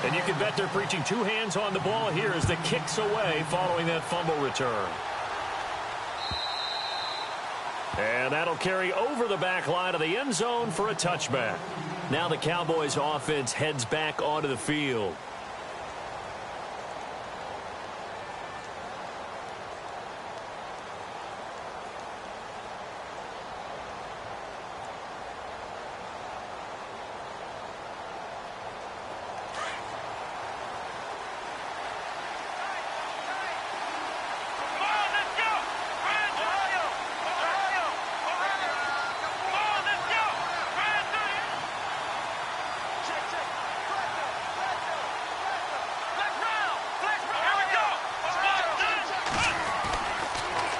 And you can bet they're preaching two hands on the ball here as the kick's away following that fumble return. And that'll carry over the back line of the end zone for a touchback. Now the Cowboys offense heads back onto the field.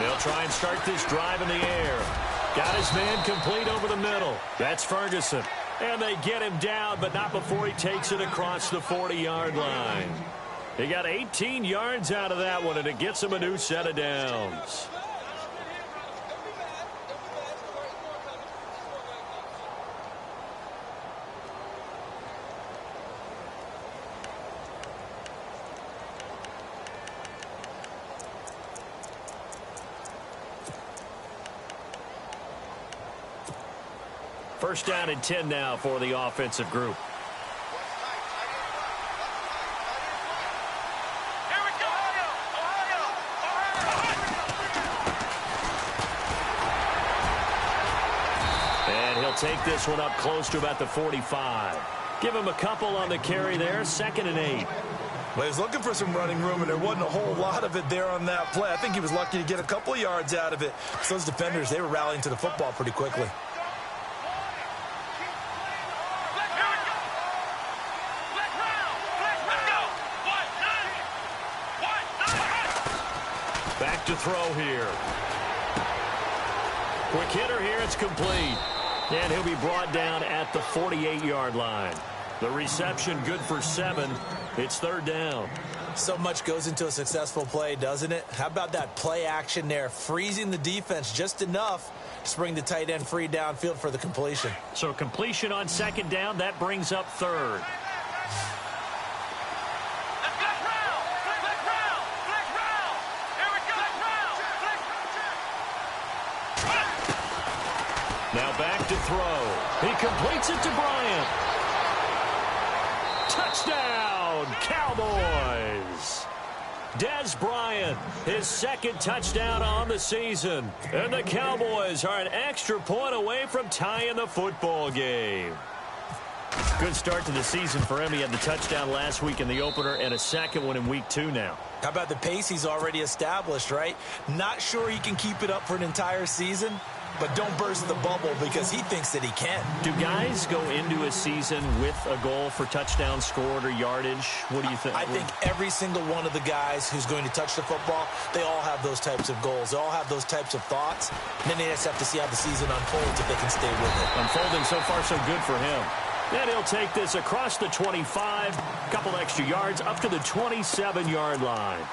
They'll try and start this drive in the air. Got his man complete over the middle. That's Ferguson. And they get him down, but not before he takes it across the 40-yard line. He got 18 yards out of that one, and it gets him a new set of downs. First down and 10 now for the offensive group. Here we go. And he'll take this one up close to about the 45. Give him a couple on the carry there. 2nd and 8. Well, he was looking for some running room, and there wasn't a whole lot of it there on that play. I think he was lucky to get a couple of yards out of it. So those defenders, they were rallying to the football pretty quickly. Back to throw here. Quick hitter here. It's complete. And he'll be brought down at the 48-yard line. The reception good for 7. It's 3rd down. So much goes into a successful play, doesn't it? How about that play action there? Freezing the defense just enough to bring the tight end free downfield for the completion. So completion on 2nd down. That brings up 3rd. Now back to throw. He completes it to Bryant. Touchdown, Cowboys. Dez Bryant, his 2nd touchdown on the season. And the Cowboys are an extra point away from tying the football game. Good start to the season for him. He had the touchdown last week in the opener and a 2nd one in week 2 now. How about the pace he's already established, right? Not sure he can keep it up for an entire season, but don't burst the bubble because he thinks that he can. Do guys go into a season with a goal for touchdowns scored or yardage? What do you think? I think every single one of the guys who's going to touch the football, they all have those types of goals. They all have those types of thoughts. And then they just have to see how the season unfolds if they can stay with it. Unfolding so far so good for him. And he'll take this across the 25, couple extra yards up to the 27-yard line.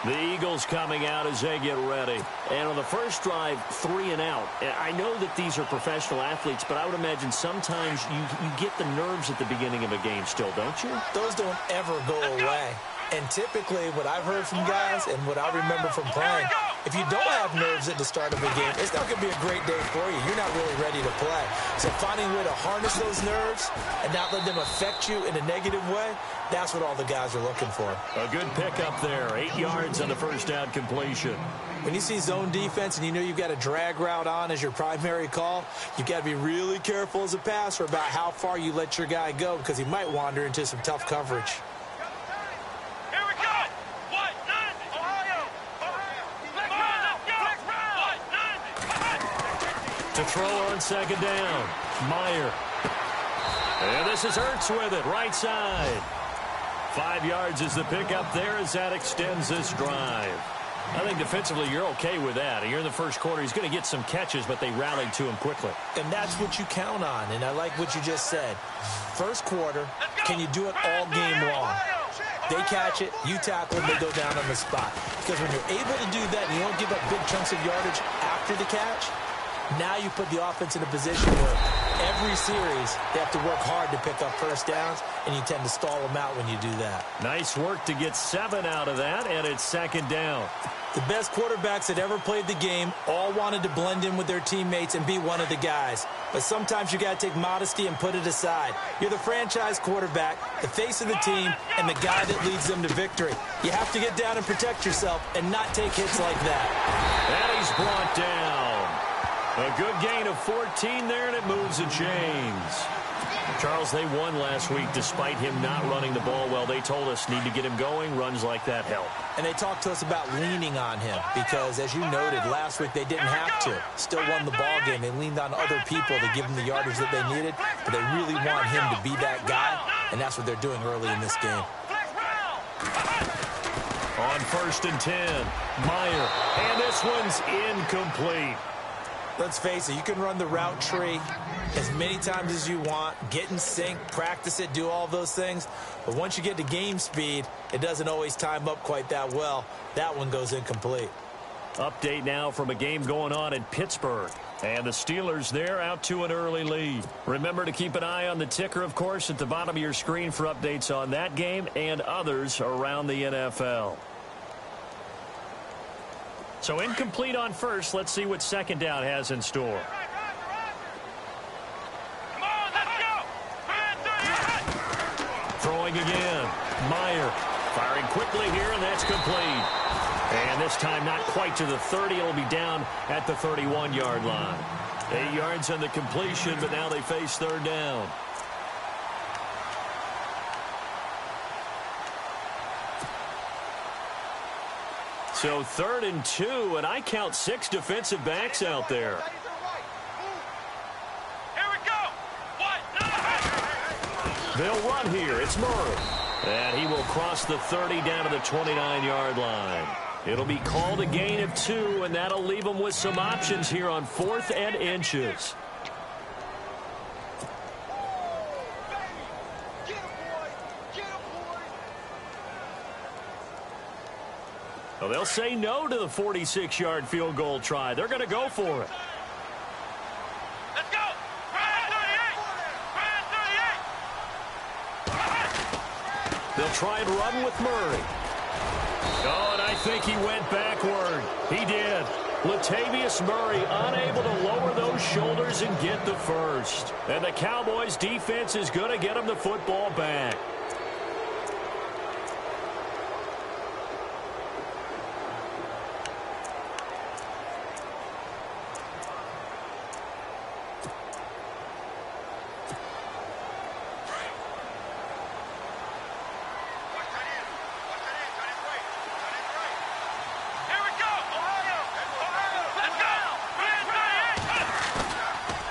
The Eagles coming out as they get ready. And on the first drive, 3 and out. I know that these are professional athletes, but I would imagine sometimes you get the nerves at the beginning of a game still, don't you? Those don't ever go away. And typically, what I've heard from guys and what I remember from playing, if you don't have nerves at the start of a game, it's not going to be a great day for you. You're not really ready to play. So finding a way to harness those nerves and not let them affect you in a negative way, that's what all the guys are looking for. A good pickup there. 8 yards on the first down completion. When you see zone defense and you know you've got a drag route on as your primary call, you've got to be really careful as a passer about how far you let your guy go because he might wander into some tough coverage. To throw on 2nd down. Meyer. And this is Ertz with it, right side. 5 yards is the pickup there as that extends this drive. I think defensively you're okay with that. You're in the first quarter. He's going to get some catches, but they rallied to him quickly. And that's what you count on, and I like what you just said. First quarter, can you do it all game long? They catch it, you tackle them, they go down on the spot. Because when you're able to do that and you don't give up big chunks of yardage after the catch, now you put the offense in a position where every series, they have to work hard to pick up first downs, and you tend to stall them out when you do that. Nice work to get 7 out of that, and it's second down. The best quarterbacks that ever played the game all wanted to blend in with their teammates and be one of the guys. But sometimes you got to take modesty and put it aside. You're the franchise quarterback, the face of the team, and the guy that leads them to victory. You have to get down and protect yourself and not take hits like that. And he's brought down. A good gain of 14 there, and it moves the chains. Charles, they won last week despite him not running the ball well. They told us need to get him going. Runs like that help. And they talked to us about leaning on him because, as you noted, last week they didn't have to. Still won the ball game. They leaned on other people to give them the yardage that they needed, but they really want him to be that guy, and that's what they're doing early in this game. On 1st and 10, Meyer, and this one's incomplete. Let's face it, you can run the route tree as many times as you want, get in sync, practice it, do all those things. But once you get to game speed, it doesn't always time up quite that well. That one goes incomplete. Update now from a game going on in Pittsburgh. And the Steelers there out to an early lead. Remember to keep an eye on the ticker, of course, at the bottom of your screen for updates on that game and others around the NFL. So incomplete on first. Let's see what second down has in store. Throwing again. Meyer firing quickly here, and that's complete. And this time not quite to the 30. It'll be down at the 31-yard line. 8 yards on the completion, but now they face third down. So 3rd and 2, and I count 6 defensive backs out there. They'll run here. It's Murray. And he will cross the 30 down to the 29-yard line. It'll be called a gain of 2, and that'll leave them with some options here on 4th and inches. Well, they'll say no to the 46-yard field goal try. They're going to go for it. Let's go. They'll try and run with Murray. Oh, and I think he went backward. He did. Latavius Murray unable to lower those shoulders and get the first. And the Cowboys defense is going to get him the football back.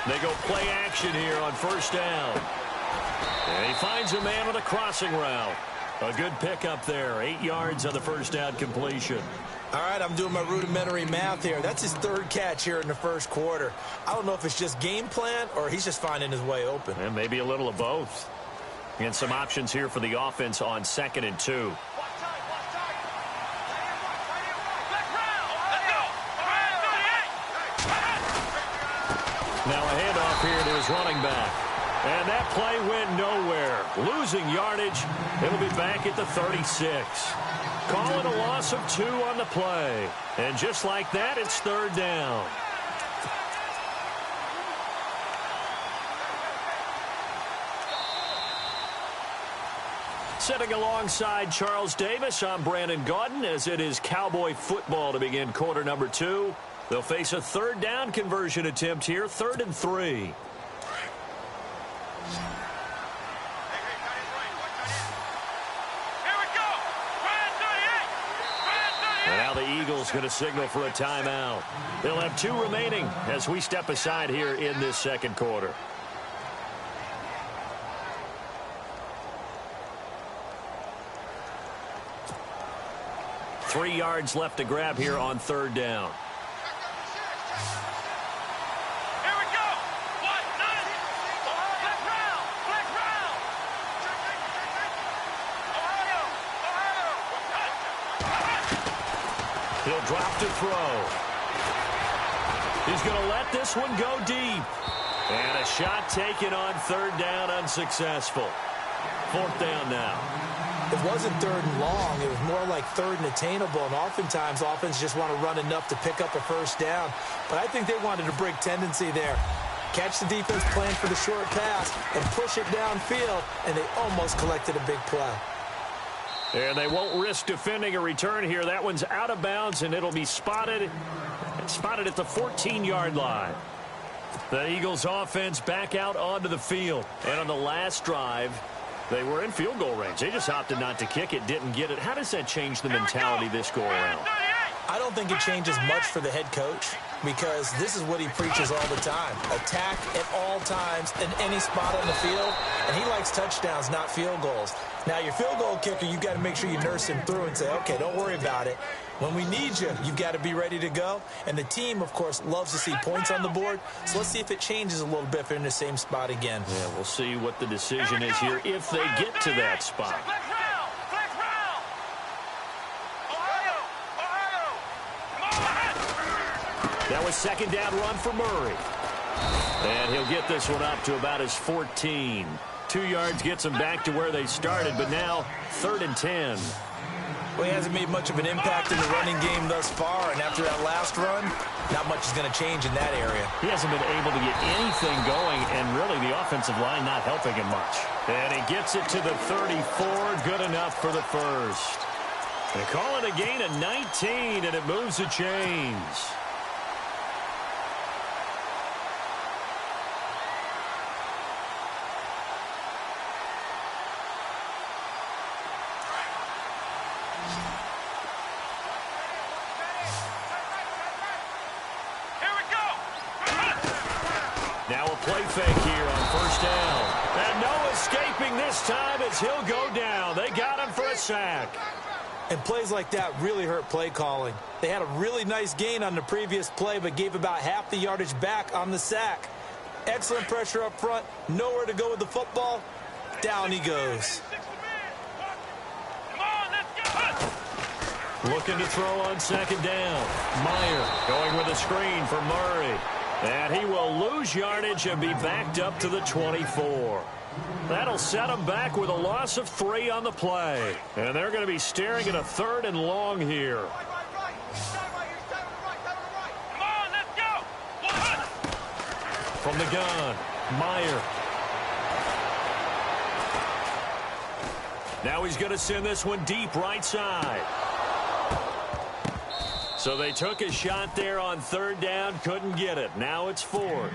They go play action here on 1st down. And he finds a man with a crossing route. A good pickup there. 8 yards on the 1st down completion. All right, I'm doing my rudimentary math here. That's his 3rd catch here in the 1st quarter. I don't know if it's just game plan or he's just finding his way open. And maybe a little of both. And some options here for the offense on 2nd and 2. Now a handoff here to his running back. And that play went nowhere. Losing yardage. It'll be back at the 36. Call it a loss of 2 on the play. And just like that, it's 3rd down. Sitting alongside Charles Davis, I'm Brandon Gaudin, as it is Cowboy football to begin quarter number 2. They'll face a 3rd down conversion attempt here, 3rd and 3. And now the Eagles going to signal for a timeout. They'll have 2 remaining as we step aside here in this 2nd quarter. Three yards left to grab here on 3rd down. He'll drop to throw. He's going to let this one go deep. And a shot taken on third down, unsuccessful. Fourth down now. It wasn't third and long. It was more like third and attainable, and oftentimes offense just want to run enough to pick up a first down. But I think they wanted a break tendency there. Catch the defense plan for the short pass and push it downfield, and they almost collected a big play. And they won't risk defending a return here. That one's out of bounds, and it'll be spotted at the 14-yard line. The Eagles offense back out onto the field. And on the last drive, they were in field goal range. They just opted not to kick it, didn't get it. How does that change the mentality this go around? I don't think it changes much for the head coach because this is what he preaches all the time. Attack at all times in any spot on the field, and he likes touchdowns, not field goals. Now, your field goal kicker, you've got to make sure you nurse him through and say, okay, don't worry about it. When we need you, you've got to be ready to go. And the team, of course, loves to see points on the board. So let's see if it changes a little bit if they're in the same spot again. Yeah, we'll see what the decision is here if they get to that spot. That was second down run for Murray. And he'll get this one up to about his 14. 2 yards gets them back to where they started, but now 3rd and 10. Well, he hasn't made much of an impact in the running game thus far, and after that last run, not much is going to change in that area. He hasn't been able to get anything going, and really the offensive line not helping him much. And he gets it to the 34, good enough for the first. They call it a gain of 19, and it moves the chains. Now a play fake here on first down. And no escaping this time as he'll go down. They got him for a sack. And plays like that really hurt play calling. They had a really nice gain on the previous play, but gave about half the yardage back on the sack. Excellent pressure up front. Nowhere to go with the football. Down he goes. Looking to throw on second down. Meyer going with a screen for Murray. And he will lose yardage and be backed up to the 24. That'll set him back with a loss of 3 on the play. And they're going to be staring at a 3rd and long here. From the gun, Meyer. Now he's going to send this one deep right side. So they took a shot there on 3rd down, couldn't get it. Now it's 4th.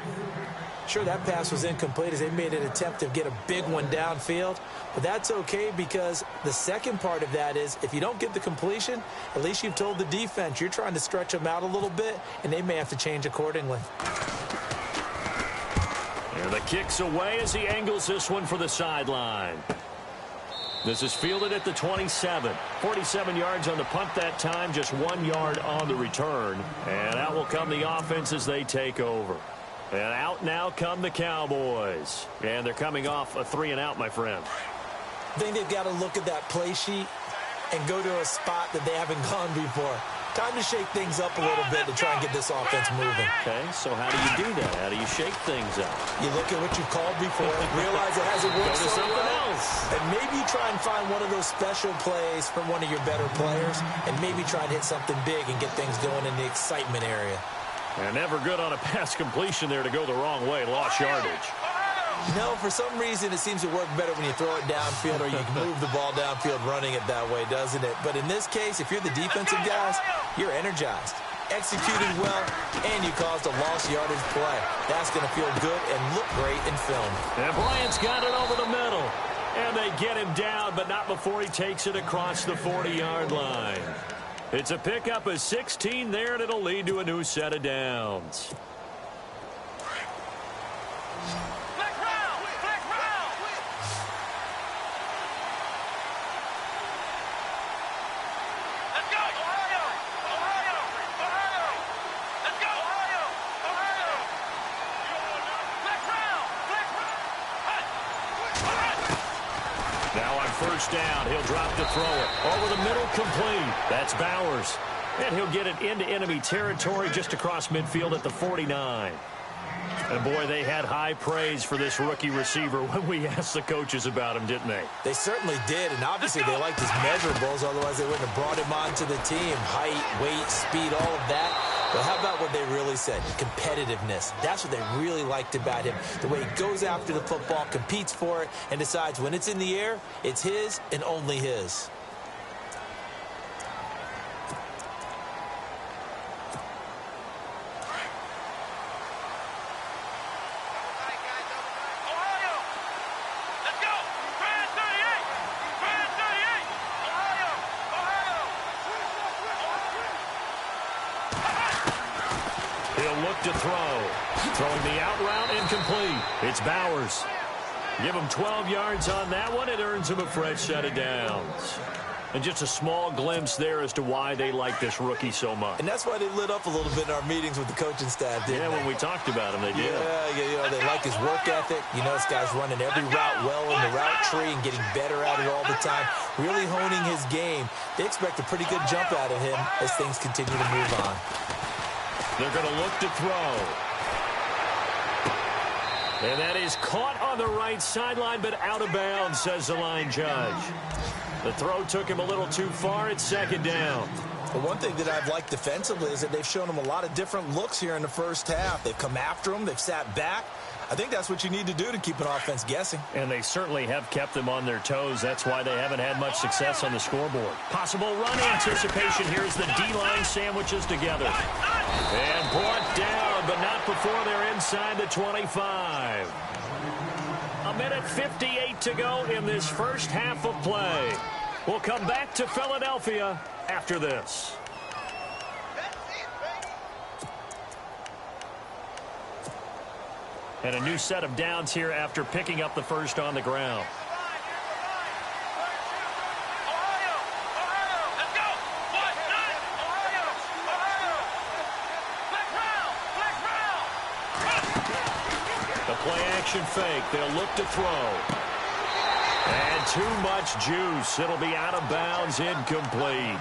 Sure, that pass was incomplete as they made an attempt to get a big one downfield. But that's okay because the second part of that is if you don't get the completion, at least you've told the defense you're trying to stretch them out a little bit, and they may have to change accordingly. And the kick's away as he angles this one for the sideline. This is fielded at the 27. 47 yards on the punt that time, just 1 yard on the return. And out will come the offense as they take over. And out now come the Cowboys. And they're coming off a 3-and-out, my friend. I think they've got to look at that play sheet and go to a spot that they haven't gone before. Time to shake things up a little bit to try and get this offense moving. Okay, so how do you do that? How do you shake things up? You look at what you've called before, realize it hasn't worked Go to so something well, else. and maybe try and find one of those special plays from one of your better players, and maybe try and hit something big and get things going in the excitement area. And never good on a pass completion there to go the wrong way. Lost yardage. No, for some reason, it seems to work better when you throw it downfield or you can move the ball downfield running it that way, doesn't it? But in this case, if you're the defensive guys, you're energized, executed well, and you caused a lost yardage play. That's going to feel good and look great in film. And Bryant's got it over the middle. And they get him down, but not before he takes it across the 40-yard line. It's a pickup of 16 there, and it'll lead to a new set of downs. First down, he'll drop to throw it. Over the middle, complete. That's Bowers. And he'll get it into enemy territory just across midfield at the 49. And, boy, they had high praise for this rookie receiver when we asked the coaches about him, didn't they? They certainly did, and obviously they liked his measurables. Otherwise, they wouldn't have brought him onto the team. Height, weight, speed, all of that. But how about what they really said? Competitiveness. That's what they really liked about him. The way he goes after the football, competes for it, and decides when it's in the air, it's his and only his. To throw. Throwing the out route, incomplete. It's Bowers. Give him 12 yards on that one. It earns him a fresh set of downs. And just a small glimpse there as to why they like this rookie so much. And that's why they lit up a little bit in our meetings with the coaching staff, didn't they? When we talked about him, they did. Yeah, they like his work ethic. You know, this guy's running every route well in the route tree and getting better at it all the time, really honing his game. They expect a pretty good jump out of him as things continue to move on. They're going to look to throw. And that is caught on the right sideline, but out of bounds, says the line judge. The throw took him a little too far. It's second down. But one thing that I've liked defensively is that they've shown him a lot of different looks here in the first half. They've come after him. They've sat back. I think that's what you need to do to keep an offense guessing. And they certainly have kept them on their toes. That's why they haven't had much success on the scoreboard. Possible run anticipation. Here's the D-line sandwiches together. And brought down, but not before they're inside the 25. A minute 58 to go in this first half of play. We'll come back to Philadelphia after this. And a new set of downs here after picking up the first on the ground. The play action fake. They'll look to throw. And too much juice. It'll be out of bounds, incomplete.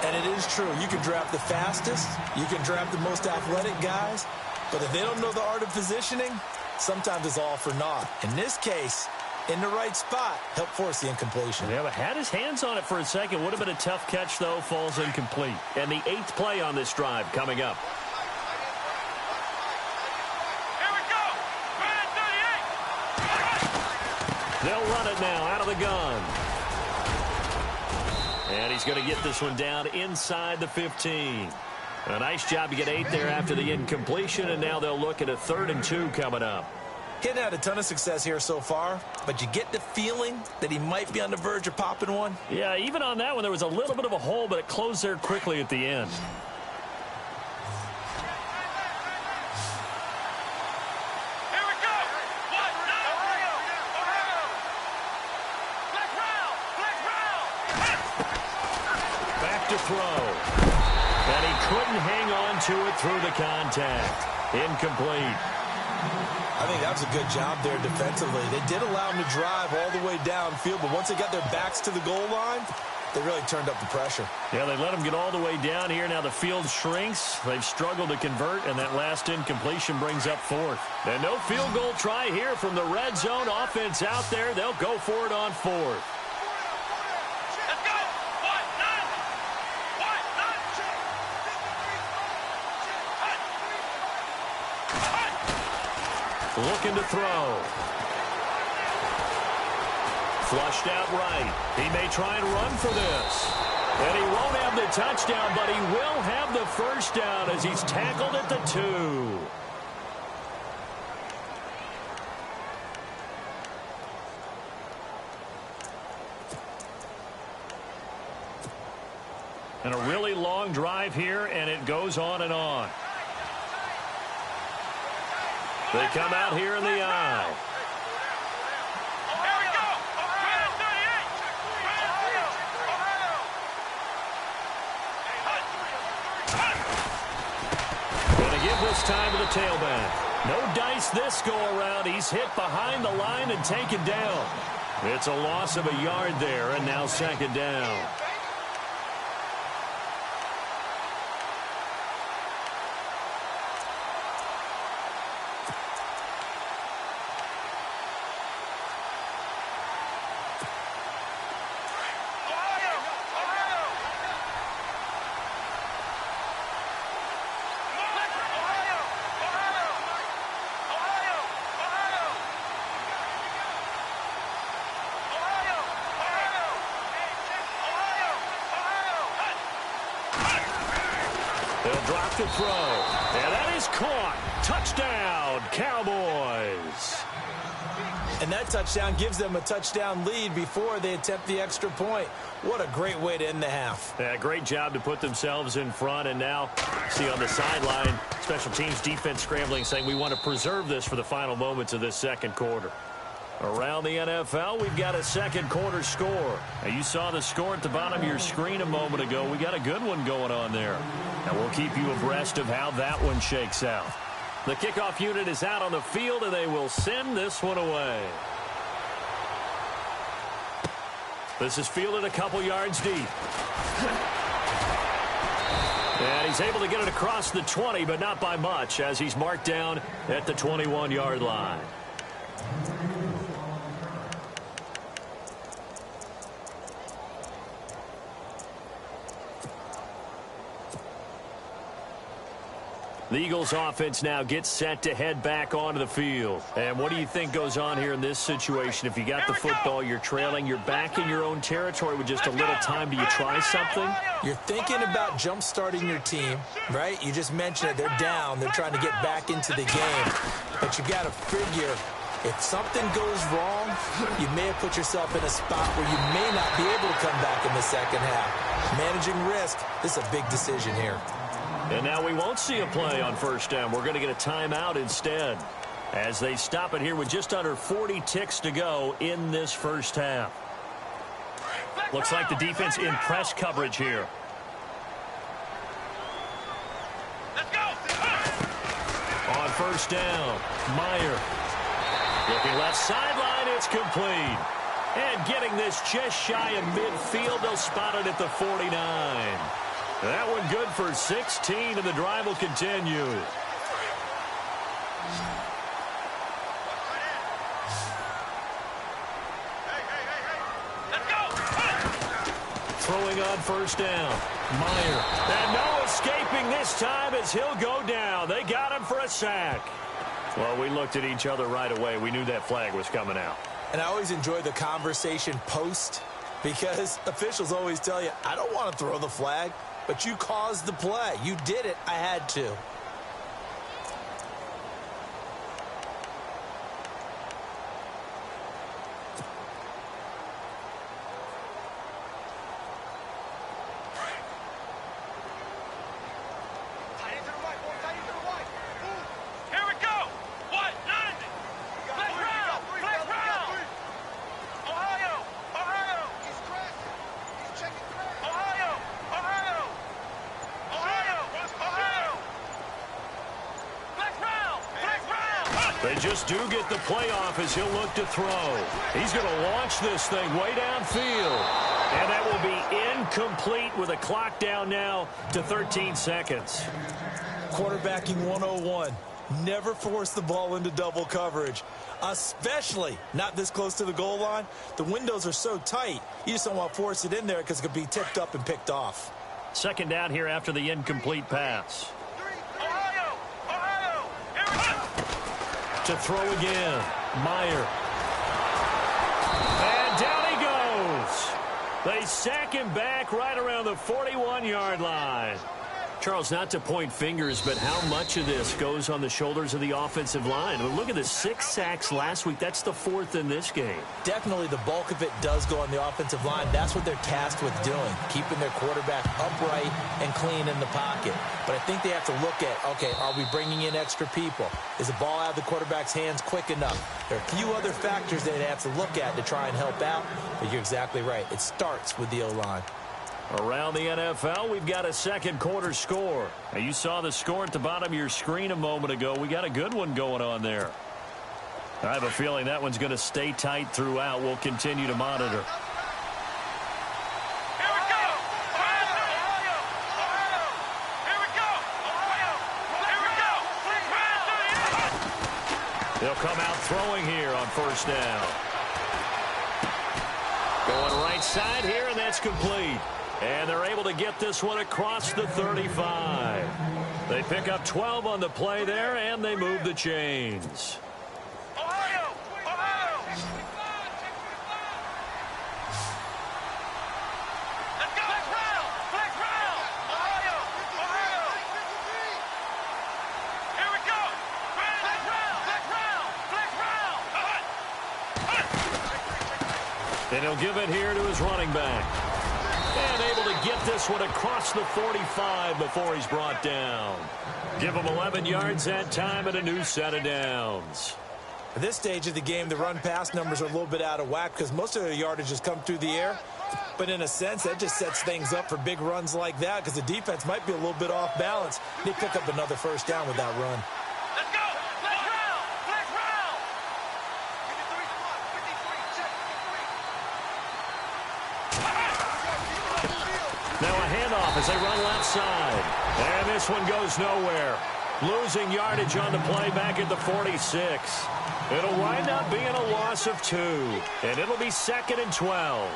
And it is true. You can draft the fastest. You can draft the most athletic guys. But if they don't know the art of positioning, sometimes it's all for naught. In this case, in the right spot, helped force the incompletion. Yeah, but had his hands on it for a second. Would have been a tough catch, though. Falls incomplete. And the 8th play on this drive coming up. Here we go. They'll run it now out of the gun. And he's going to get this one down inside the 15. A nice job to get 8 there after the incompletion, and now they'll look at a 3rd and 2 coming up. He hadn't had a ton of success here so far, but you get the feeling that he might be on the verge of popping one. Yeah, even on that one, there was a little bit of a hole, but it closed there quickly at the end. Here we go. Back to throw. And he couldn't hang on to it through the contact. Incomplete. I think that was a good job there defensively. They did allow him to drive all the way downfield, but once they got their backs to the goal line, they really turned up the pressure. Yeah, they let him get all the way down here. Now the field shrinks. They've struggled to convert, and that last incompletion brings up 4th. And no field goal try here from the red zone. Offense out there. They'll go for it on 4th. Looking to throw. Flushed out right. He may try and run for this. And he won't have the touchdown, but he will have the first down as he's tackled at the 2. And a really long drive here, and it goes on and on. They come out here in the eye. Here we go. Going to give this time to the tailback. No dice this go around. He's hit behind the line and taken down. It's a loss of a yard there, and now 2nd down. They'll drop the throw. And that is caught. Touchdown, Cowboys. And that touchdown gives them a touchdown lead before they attempt the extra point. What a great way to end the half. Yeah, great job to put themselves in front. And now, see on the sideline, special teams defense scrambling, saying we want to preserve this for the final moments of this second quarter. Around the NFL, we've got a second quarter score. Now, you saw the score at the bottom of your screen a moment ago. We got a good one going on there. And we'll keep you abreast of how that one shakes out. The kickoff unit is out on the field, and they will send this one away. This is fielded a couple yards deep. And he's able to get it across the 20, but not by much, as he's marked down at the 21-yard line. The Eagles offense now gets set to head back onto the field. And what do you think goes on here in this situation? If you got the football, you're trailing, you're back in your own territory with just a little time. Do you try something? You're thinking about jump-starting your team, right? You just mentioned it. They're down. They're trying to get back into the game. But you got to figure, if something goes wrong, you may have put yourself in a spot where you may not be able to come back in the second half. Managing risk, this is a big decision here. And now we won't see a play on first down. We're going to get a timeout instead as they stop it here with just under 40 ticks to go in this first half. Looks like the defense in press coverage here. Let's go. On first down, Meyer. Looking left sideline, it's complete. And getting this just shy of midfield, they'll spot it at the 49. That one good for 16, and the drive will continue. Let's go. Throwing on first down, Meyer. And no escaping this time as he'll go down. They got him for a sack. Well, we looked at each other right away. We knew that flag was coming out. And I always enjoy the conversation post, because officials always tell you, I don't want to throw the flag. But you caused the play. You did it. I had to. Here we go. What? Nothing. Flex round. Flex round. Ohio. Ohio. He's crashing. He's checking crash. Ohio. Ohio. Ohio. Ohio. Flex round. Flex round. They just do get the playoff as he'll look to throw. He's going to launch this thing way downfield. And that will be incomplete with a clock down now to 13 seconds. Quarterbacking 101. Never force the ball into double coverage, especially not this close to the goal line. The windows are so tight, you just don't want to force it in there because it could be tipped up and picked off. Second down here after the incomplete pass. Ohio. Ohio. Here we go. To throw again, Meyer. And down he goes. They sack him back right around the 41-yard line. Charles, not to point fingers, but how much of this goes on the shoulders of the offensive line? I mean, look at the 6 sacks last week. That's the 4th in this game. Definitely the bulk of it does go on the offensive line. That's what they're tasked with doing, keeping their quarterback upright and clean in the pocket. But I think they have to look at, okay, are we bringing in extra people? Is the ball out of the quarterback's hands quick enough? There are a few other factors they have to look at to try and help out, but you're exactly right. It starts with the O-line. Around the NFL, we've got a second quarter score. Now, you saw the score at the bottom of your screen a moment ago. We got a good one going on there. I have a feeling that one's going to stay tight throughout. We'll continue to monitor. Here we go. Ohio. Ohio. Ohio. Here we go. Ohio. Here we go. Flex round. They'll come out throwing here on first down. Going right side here, and that's complete. And they're able to get this one across the 35. They pick up 12 on the play there, and they move the chains. Ohio. Ohio. Let's go. Flex round. Flex round. Ohio. Ohio. And he'll give it here to his running back. And able to get this one across the 45 before he's brought down. Give him 11 yards that time and a new set of downs. At this stage of the game, the run-pass numbers are a little bit out of whack because most of their yardage has come through the air. But in a sense, that just sets things up for big runs like that because the defense might be a little bit off balance. They pick up another first down with that run. Let's go! Flex round! Flex round! Now a handoff as they run left side. And this one goes nowhere. Losing yardage on the play back at the 46. It'll wind up being a loss of 2. And it'll be 2nd and 12.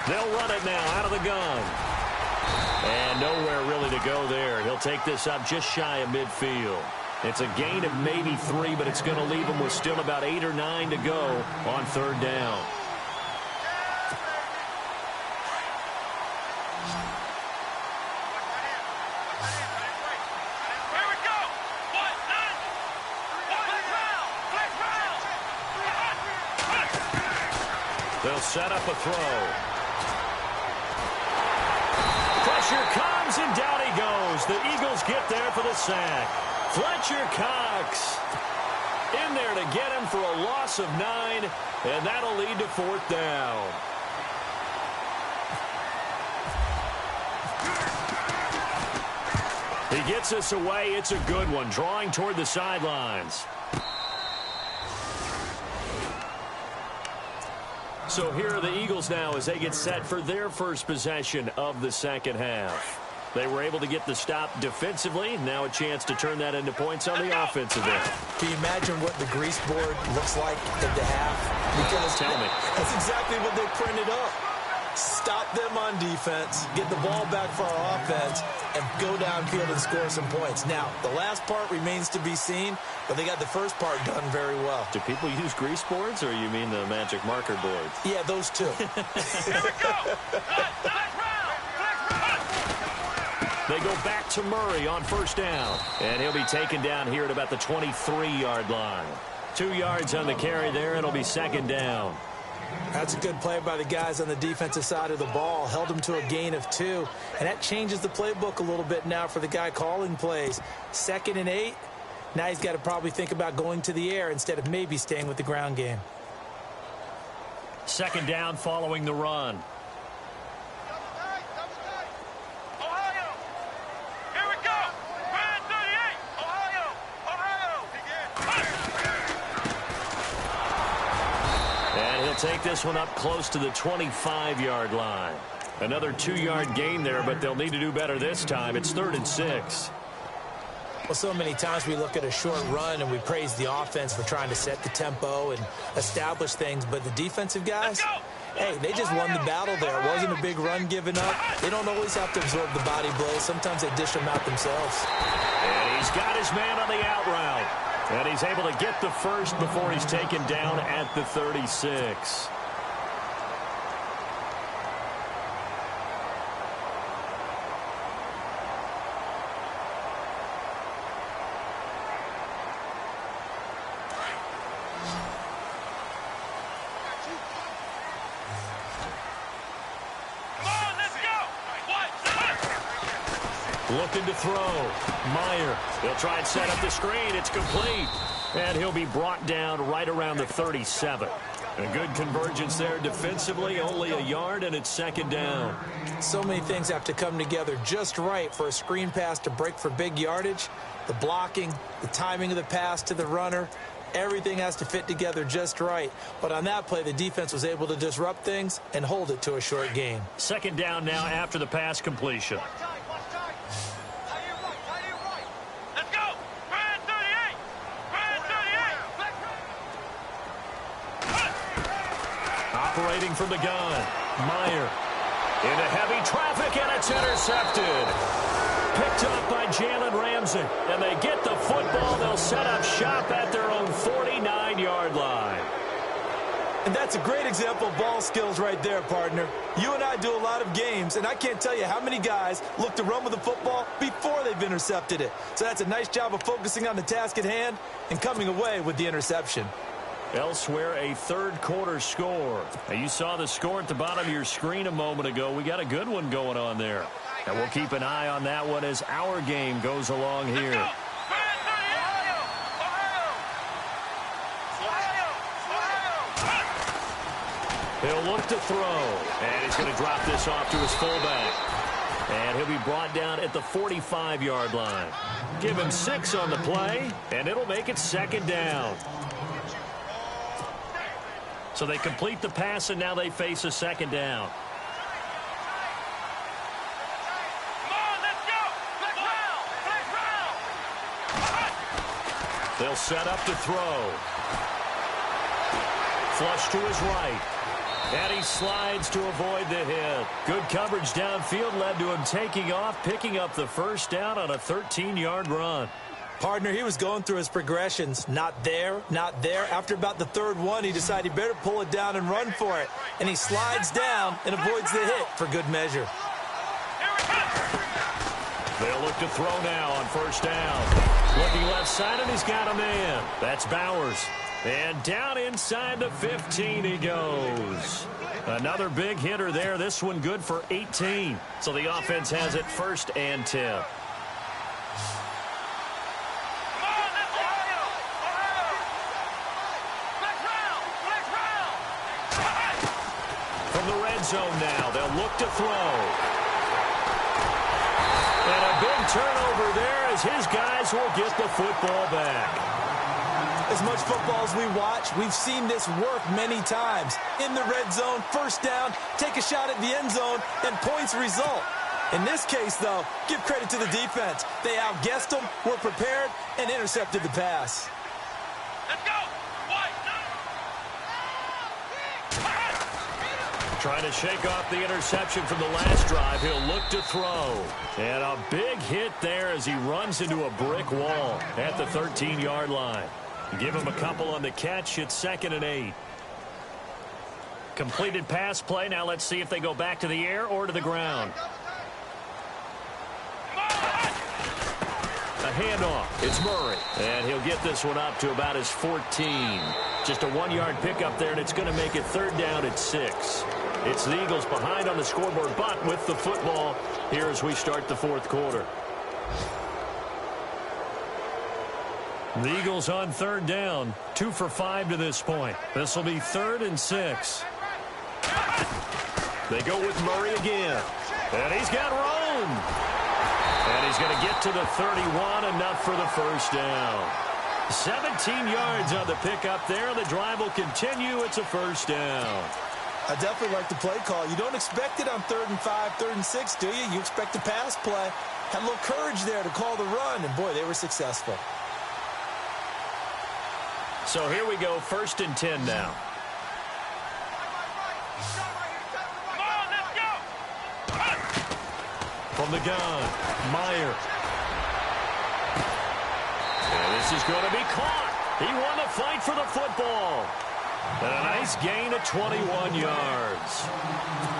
They'll run it now out of the gun. And nowhere really to go there. He'll take this up just shy of midfield. It's a gain of maybe 3, but it's going to leave him with still about 8 or 9 to go on 3rd down. They'll set up a throw. Pressure comes, and down he goes. The Eagles get there for the sack. Fletcher Cox in there to get him for a loss of 9, and that'll lead to 4th down. He gets us away. It's a good one, drawing toward the sidelines. So here are the Eagles now as they get set for their first possession of the second half. They were able to get the stop defensively. Now a chance to turn that into points on the offensive end. Can you imagine what the grease board looks like at the half? Because tell me. That's exactly what they printed up. Stop them on defense, get the ball back for our offense, and go downfield and score some points. Now, the last part remains to be seen, but they got the first part done very well. Do people use grease boards, or you mean the magic marker boards? Yeah, those two. Here we go! They go back to Murray on 1st down, and he'll be taken down here at about the 23-yard line. 2 yards on the carry there, and it'll be 2nd down. That's a good play by the guys on the defensive side of the ball. Held them to a gain of 2. And that changes the playbook a little bit now for the guy calling plays. 2nd and 8. Now he's got to probably think about going to the air instead of maybe staying with the ground game. 2nd down following the run. Ohio! Here we go! Brand 38! Ohio! Ohio! And he'll take this one up close to the 25-yard line. Another 2-yard gain there, but they'll need to do better this time. It's 3rd and 6. Well, so many times we look at a short run and we praise the offense for trying to set the tempo and establish things, but the defensive guys, hey, they just won the battle there. It wasn't a big run given up. They don't always have to absorb the body blows. Sometimes they dish them out themselves. And he's got his man on the out route. And he's able to get the first before he's taken down at the 36. Looking to throw. Meyer. He'll try and set up the screen. It's complete. And he'll be brought down right around the 37. A good convergence there defensively. Only a yard, and it's 2nd down. So many things have to come together just right for a screen pass to break for big yardage. The blocking, the timing of the pass to the runner. Everything has to fit together just right. But on that play, the defense was able to disrupt things and hold it to a short gain. 2nd down now after the pass completion. Operating from the gun. Meyer into heavy traffic, and it's intercepted. Picked up by Jalen Ramsey. And they get the football. They'll set up shop at their own 49-yard line. And that's a great example of ball skills right there, partner. You and I do a lot of games, and I can't tell you how many guys look to run with the football before they've intercepted it. So that's a nice job of focusing on the task at hand and coming away with the interception. Elsewhere, a third-quarter score. Now, you saw the score at the bottom of your screen a moment ago. We got a good one going on there. And we'll keep an eye on that one as our game goes along here. He'll look to throw, and he's going to drop this off to his fullback. And he'll be brought down at the 45-yard line. Give him 6 on the play, and it'll make it second down. So they complete the pass, and now they face a second down. They'll set up to throw. Flush to his right. And he slides to avoid the hit. Good coverage downfield led to him taking off, picking up the first down on a 13-yard run. Partner, he was going through his progressions. Not there, not there. After about the third one, he decided he better pull it down and run for it. And he slides down and avoids the hit for good measure. They'll look to throw now on first down. Looking left side, and he's got a man. That's Bowers. And down inside the 15 he goes. Another big hitter there. This one good for 18. So the offense has it 1st and 10. From the red zone now, they'll look to throw. And a big turnover there as his guys will get the football back. As much football as we watch, we've seen this work many times. In the red zone, first down, take a shot at the end zone, and points result. In this case, though, give credit to the defense. They outguessed them, were prepared, and intercepted the pass. Let's go! Trying to shake off the interception from the last drive. He'll look to throw. And a big hit there as he runs into a brick wall at the 13-yard line. Give him a couple on the catch. It's 2nd and 8. Completed pass play. Now let's see if they go back to the air or to the ground. A handoff. It's Murray. And he'll get this one up to about his 14. Just a 1-yard pickup there, and it's going to make it 3rd down at 6. It's the Eagles behind on the scoreboard, but with the football here as we start the 4th quarter. The Eagles on 3rd down, 2 for 5 to this point. This will be 3rd and 6. They go with Murray again. And he's got room. And he's going to get to the 31, enough for the first down. 17 yards on the pickup there. The drive will continue. It's a first down. I definitely like the play call. You don't expect it on 3rd and 5, 3rd and 6, do you? You expect a pass play. Had a little courage there to call the run, and boy, they were successful. So here we go, 1st and 10 now. From the gun, Meyer. And this is going to be caught. He won the fight for the football. And a nice gain of 21 yards.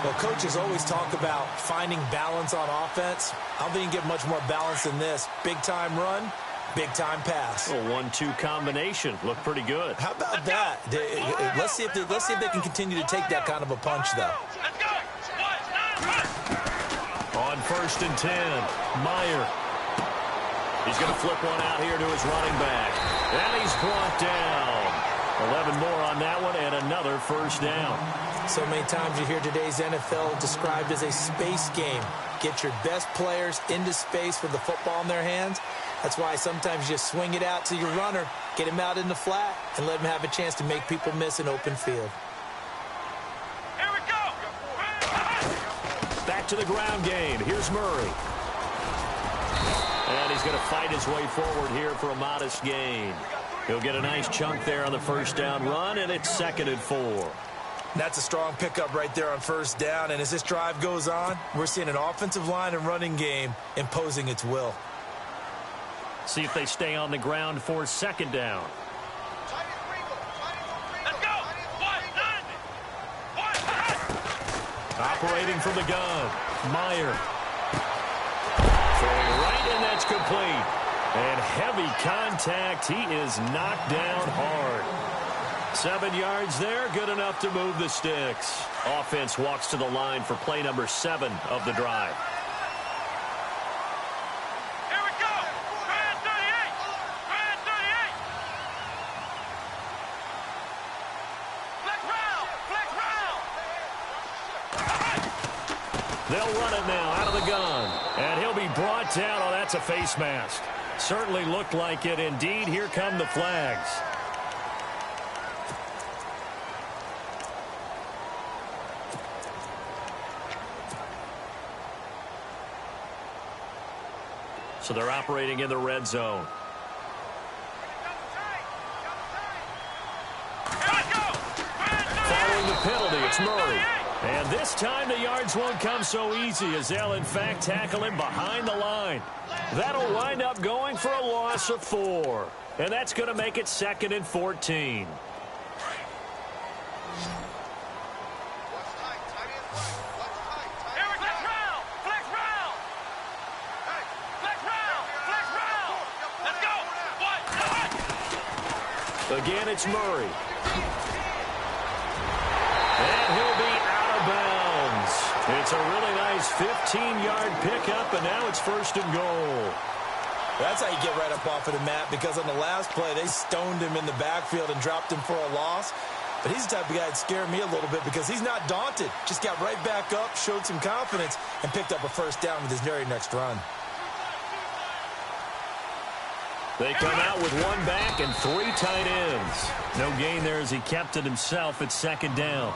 Well, coaches always talk about finding balance on offense. I don't think you can get much more balance than this. Big-time run, big-time pass. A 1-2 combination. Looked pretty good. How about that? Let's see if they can continue to take that kind of a punch, though. On 1st and 10, Meyer. He's going to flip one out here to his running back. And he's brought down. 11 more on that one, and another first down. So many times you hear today's NFL described as a space game. Get your best players into space with the football in their hands. That's why sometimes you just swing it out to your runner, get him out in the flat, and let him have a chance to make people miss an open field. Here we go. Back to the ground game. Here's Murray. And he's going to fight his way forward here for a modest gain. He'll get a nice chunk there on the first down run, and it's 2nd and 4. That's a strong pickup right there on first down. And as this drive goes on, we're seeing an offensive line and running game imposing its will. See if they stay on the ground for second down. Let's go. Operating from the gun, Meyer. Throwing right, and that's complete. And heavy contact. He is knocked down hard. 7 yards there, good enough to move the sticks. Offense walks to the line for play number 7 of the drive. Here we go. Grand 38. Grand 38. Flex round. Flex round. They'll run it now out of the gun. And he'll be brought down. Oh, that's a face mask. Certainly looked like it. Indeed, here come the flags. So they're operating in the red zone. Following the penalty, it's Murray. And this time the yards won't come so easy as they'll, in fact, tackle him behind the line. That'll wind up going for a loss of 4. And that's going to make it 2nd and 14. Again, it's Murray. And he'll be out of bounds. It's a really nice 15-yard pickup, and now it's 1st and goal. That's how you get right up off of the mat, because on the last play, they stoned him in the backfield and dropped him for a loss. But he's the type of guy that scared me a little bit because he's not daunted. Just got right back up, showed some confidence, and picked up a 1st down with his very next run. They come out with 1 back and 3 tight ends. No gain there as he kept it himself at 2nd down.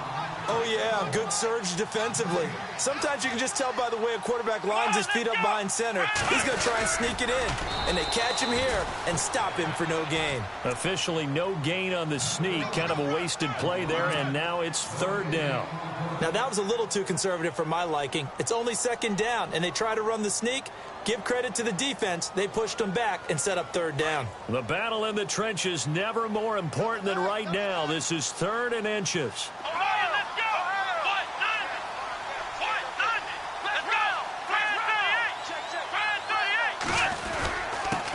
Oh, yeah, good surge defensively. Sometimes you can just tell by the way a quarterback lines his feet up behind center. He's going to try and sneak it in. And they catch him here and stop him for no gain. Officially no gain on the sneak. Kind of a wasted play there, and now it's 3rd down. Now, that was a little too conservative for my liking. It's only 2nd down, and they try to run the sneak. Give credit to the defense. They pushed them back and set up 3rd down. The battle in the trenches never more important than right now. This is 3rd and inches.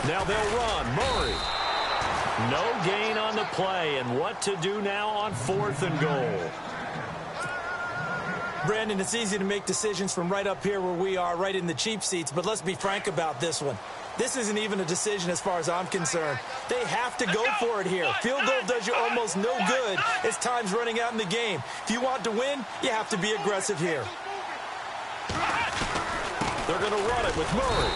Now they'll run. Murray. No gain on the play, and what to do now on 4th and goal. Brandon, it's easy to make decisions from right up here where we are, right in the cheap seats, but let's be frank about this one. This isn't even a decision as far as I'm concerned. They have to go for it here. Field goal does you almost no good as time's running out in the game. If you want to win, you have to be aggressive here. They're going to run it with Murray.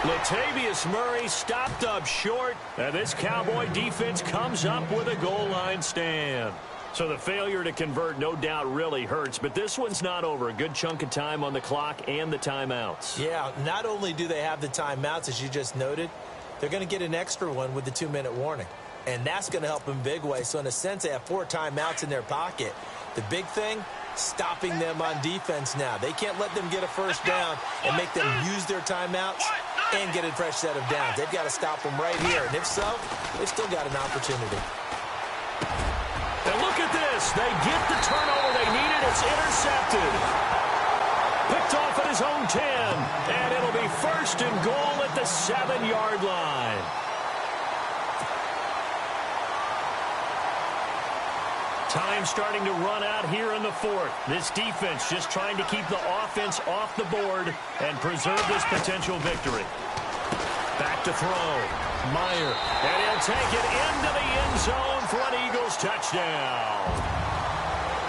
Latavius Murray stopped up short, and this Cowboy defense comes up with a goal line stand. So the failure to convert no doubt really hurts, but this one's not over. A good chunk of time on the clock and the timeouts. Yeah, not only do they have the timeouts, as you just noted, they're going to get an extra one with the 2-minute warning. And that's going to help them big way. So in a sense, they have 4 timeouts in their pocket. The big thing, stopping them on defense now. They can't let them get a 1st down and make them use their timeouts and get a fresh set of downs. They've got to stop them right here. And if so, they've still got an opportunity. And look at this. They get the turnover they needed. It's intercepted. Picked off at his own 10. And it'll be 1st and goal at the 7-yard line. Time starting to run out here in the 4th. This defense just trying to keep the offense off the board and preserve this potential victory. Back to throw. Meyer. And he'll take it into the end zone for an Eagles touchdown.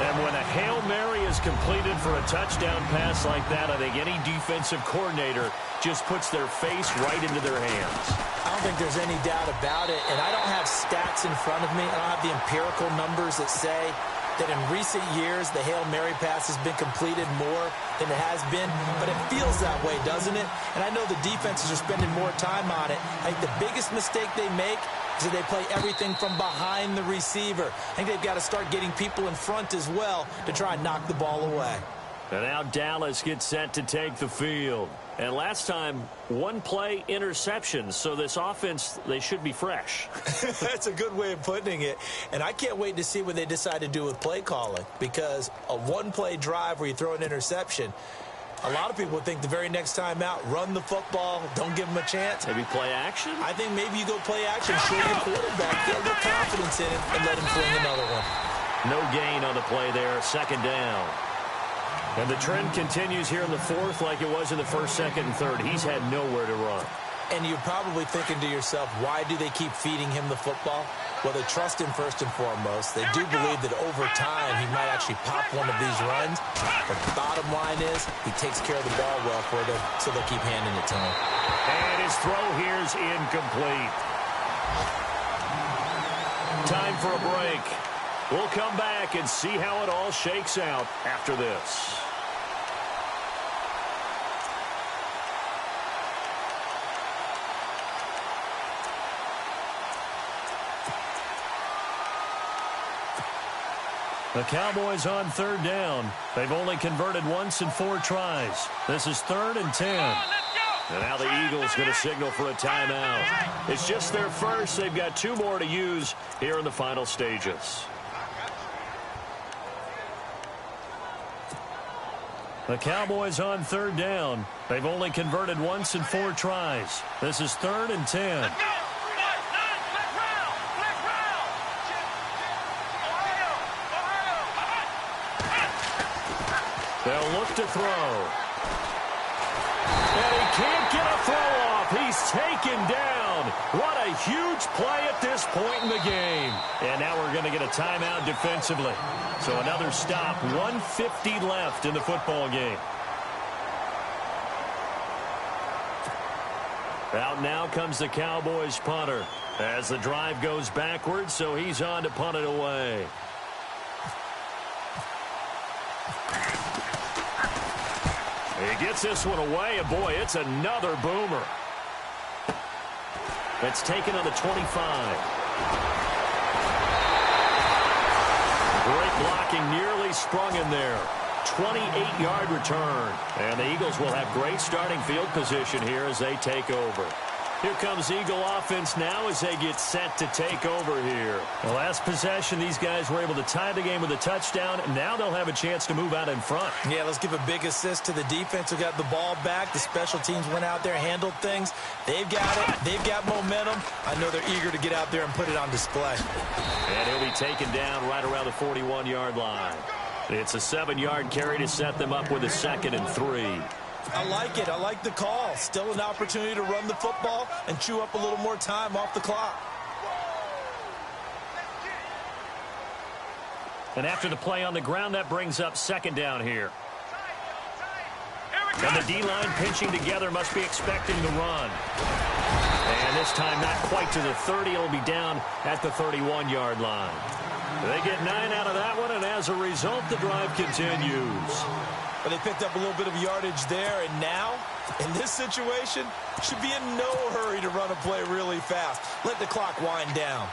And when a Hail Mary is completed for a touchdown pass like that, I think any defensive coordinator just puts their face right into their hands. I don't think there's any doubt about it, and I don't have stats in front of me. I don't have the empirical numbers that say that in recent years the Hail Mary pass has been completed more than it has been, but it feels that way, doesn't it? And I know the defenses are spending more time on it. I think the biggest mistake they make So they play everything from behind the receiver. I think they've got to start getting people in front as well to try and knock the ball away. And now Dallas gets set to take the field. And last time, one play interception. So this offense, they should be fresh. That's a good way of putting it. And I can't wait to see what they decide to do with play calling, because a one-play drive where you throw an interception, a lot of people would think the very next time out, run the football, don't give them a chance. Maybe play action? I think maybe you go play action, show your quarterback, get a little confidence in it, and let him fling another one. No gain on the play there, second down. And the trend continues here in the fourth like it was in the first, second, and third. He's had nowhere to run. And you're probably thinking to yourself, why do they keep feeding him the football? Well, they trust him first and foremost. They do believe that over time he might actually pop one of these runs. But the bottom line is he takes care of the ball well for them, so they'll keep handing it to him. And his throw here's incomplete. Time for a break. We'll come back and see how it all shakes out after this. The Cowboys on third down. They've only converted once in 4 tries. This is 3rd and 10. And now the Eagles going to signal for a timeout. It's just their first. They've got 2 more to use here in the final stages. The Cowboys on third down. They've only converted once in 4 tries. This is 3rd and 10. They'll look to throw. And he can't get a throw off. He's taken down. What a huge play at this point in the game. And now we're going to get a timeout defensively. So another stop, 1:50 left in the football game. Out now comes the Cowboys punter as the drive goes backwards, so he's on to punt it away. He gets this one away, and boy, it's another boomer. That's taken on the 25. Great blocking, nearly sprung in there. 28-yard return. And the Eagles will have great starting field position here as they take over. Here comes Eagle offense now as they get set to take over here. The last possession, these guys were able to tie the game with a touchdown. Now they'll have a chance to move out in front. Yeah, let's give a big assist to the defense who got the ball back. The special teams went out there, handled things. They've got it. They've got momentum. I know they're eager to get out there and put it on display. And he'll be taken down right around the 41-yard line. It's a 7-yard carry to set them up with a 2nd and 3. I like it. I like the call. Still an opportunity to run the football and chew up a little more time off the clock. And after the play on the ground, that brings up 2nd down here. And the D-line pinching together, must be expecting the run. And this time not quite to the 30. It'll be down at the 31-yard line. They get 9 out of that one, and as a result, the drive continues. But they picked up a little bit of yardage there, and now, in this situation, should be in no hurry to run a play really fast. Let the clock wind down.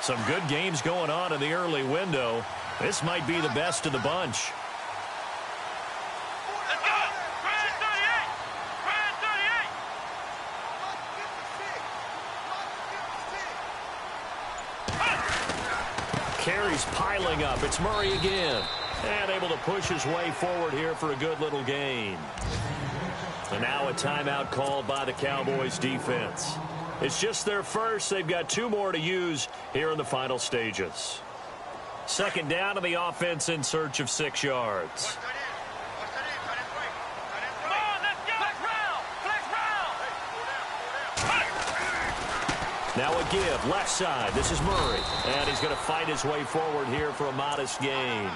Some good games going on in the early window. This might be the best of the bunch. Carries piling up. It's Murray again. And able to push his way forward here for a good little gain. And now a timeout called by the Cowboys defense. It's just their first. They've got 2 more to use here in the final stages. 2nd down, and the offense in search of 6 yards. Now a give, left side. This is Murray. And he's going to fight his way forward here for a modest gain.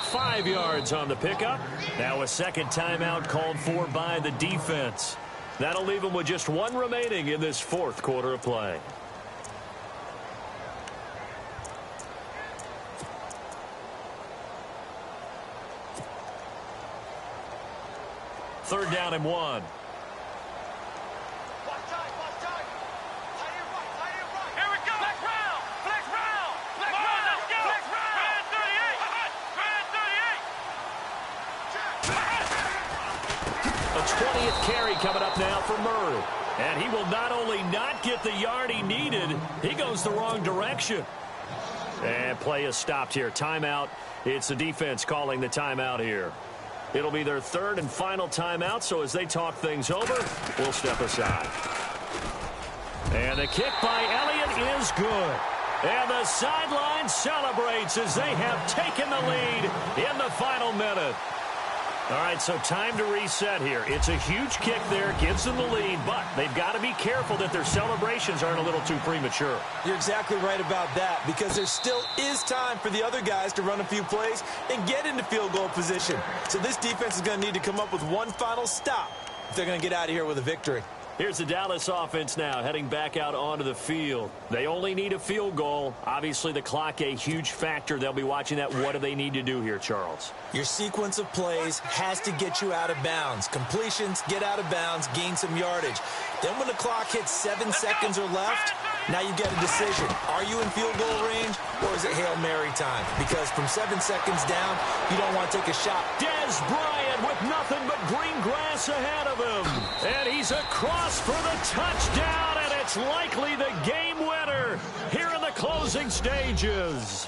5 yards on the pickup. Now a 2nd timeout called for by the defense. That'll leave him with just 1 remaining in this 4th quarter of play. Third down and 1. fifth carry coming up now for Murray. And he will not only not get the yard he needed, he goes the wrong direction. And play is stopped here. Timeout. It's the defense calling the timeout here. It'll be their third and final timeout, so as they talk things over, we'll step aside. And the kick by Elliott is good. And the sideline celebrates as they have taken the lead in the final minute. All right, so time to reset here. It's a huge kick there, gives them the lead, but they've got to be careful that their celebrations aren't a little too premature. You're exactly right about that, because there still is time for the other guys to run a few plays and get into field goal position. So this defense is going to need to come up with one final stop if they're going to get out of here with a victory. Here's the Dallas offense now, heading back out onto the field. They only need a field goal. Obviously, the clock a huge factor. They'll be watching that. What do they need to do here, Charles? Your sequence of plays has to get you out of bounds. Completions, get out of bounds, gain some yardage. Then when the clock hits 7 seconds or left, now you get a decision. Are you in field goal range, or is it Hail Mary time? Because from 7 seconds down, you don't want to take a shot. Dez Bryant with nothing but green grass ahead of him. And he's across for the touchdown, and it's likely the game winner here in the closing stages.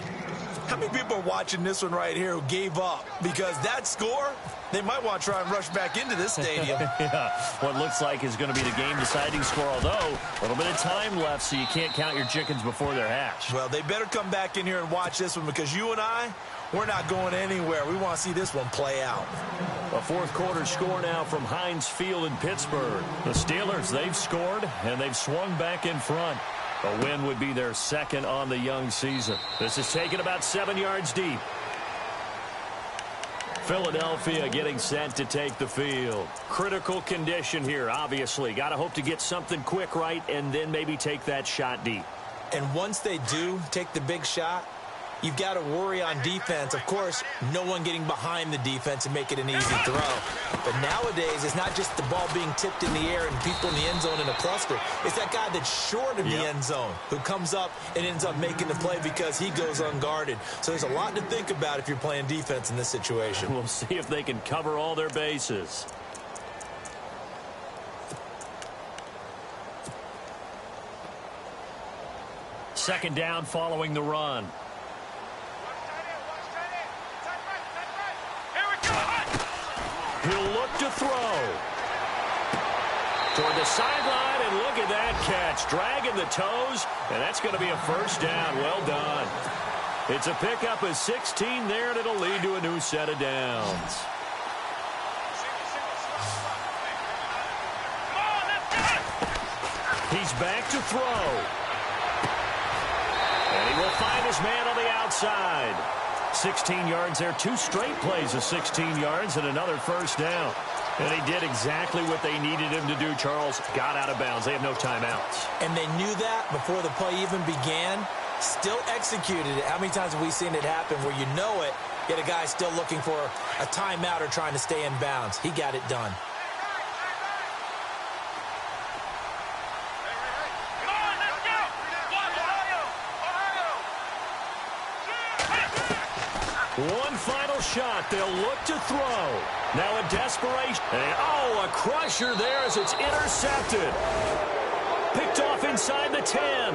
How many people are watching this one right here who gave up? Because that score, they might want to try and rush back into this stadium. Yeah, what looks like is going to be the game-deciding score, although a little bit of time left, so you can't count your chickens before they're hatched. Well, they better come back in here and watch this one, because you and I, we're not going anywhere. We want to see this one play out. A fourth quarter score now from Heinz Field in Pittsburgh. The Steelers, they've scored, and they've swung back in front. A win would be their second on the young season. This is taken about 7 yards deep. Philadelphia getting set to take the field. Critical condition here, obviously. Got to hope to get something quick right and then maybe take that shot deep. And once they do take the big shot, you've got to worry on defense. Of course, no one getting behind the defense and make it an easy throw. But nowadays, it's not just the ball being tipped in the air and people in the end zone in a cluster. It's that guy that's short of the end zone who comes up and ends up making the play because he goes unguarded. So there's a lot to think about if you're playing defense in this situation. We'll see if they can cover all their bases. Second down following the run. He'll look to throw. Toward the sideline, and look at that catch. Dragging the toes, and that's going to be a first down. Well done. It's a pickup of 16 there, and it'll lead to a new set of downs. He's back to throw. And he will find his man on the outside. 16 yards there, 2 straight plays of 16 yards and another first down. And he did exactly what they needed him to do, Charles. Got out of bounds. They have no timeouts. And they knew that before the play even began. Still executed it. How many times have we seen it happen where you know it, yet a guy still looking for a timeout or trying to stay in bounds? He got it done. One final shot. They'll look to throw. Now a desperation. And, a crusher there as it's intercepted. Picked off inside the 10.